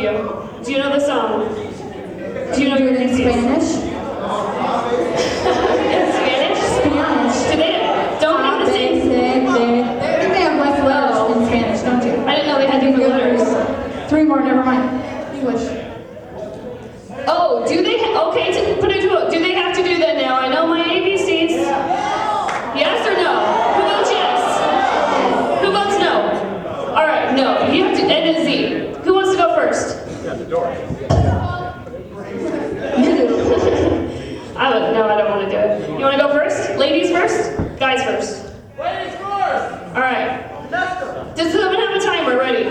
you. Do you know the song? Do you know your name? Spanish? In Spanish? Spanish. Do they? Don't have the same. I think they have less letters in Spanish, don't you? I didn't know they had different letters. 3 more, never mind. English. Oh, do they? Okay, put it to it. Do they have to do that now? I know my ABCs. Yes or no? Who votes yes? Who votes no? All right, no. You have to end in Z. Who wants to go first? No, I don't want to do it. You want to go first? Ladies first? Guys first? Ladies first! All right. Does someone have a timer ready?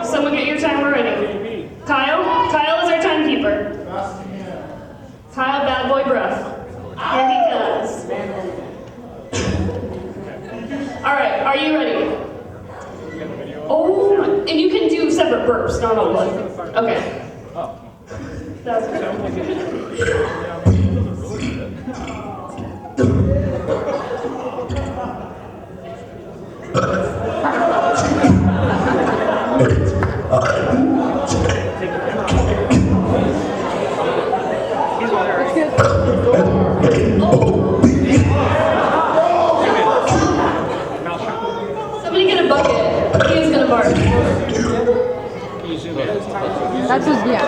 Someone get your timer ready. Kyle? Kyle is our timekeeper. Kyle, bad boy breath. Here he comes. All right, are you ready? Oh, and you can do separate burps, not all one. Okay. That's good. Somebody get a bucket. He is gonna bark. That's his, yeah.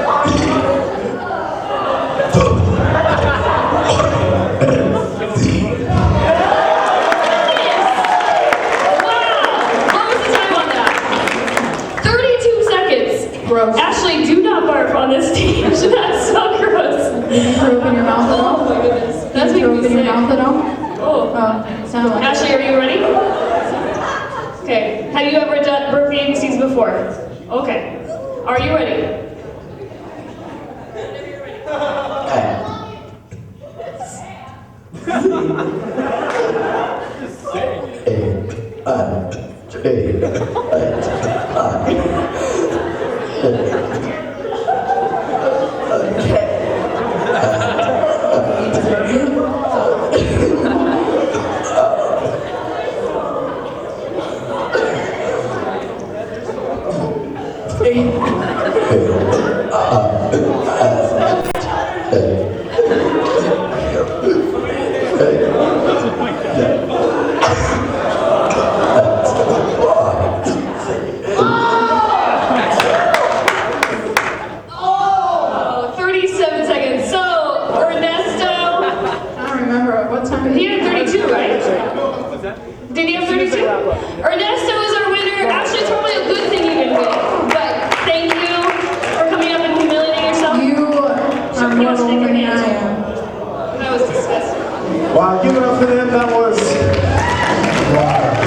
Gross. Ashley, do not barf on this stage. That's so gross. Did you throw up in your mouth at all? Oh my goodness. That's Did you making throw up me in your sick. mouth at all? Oh. Sounded like Ashley, are you ready? Okay. Have you ever done burp ABCs before? Okay. Are you ready? Oh, 37 seconds. So, Ernesto, I don't remember what time it he had 32, right? What's that? Did he have 32? Ernesto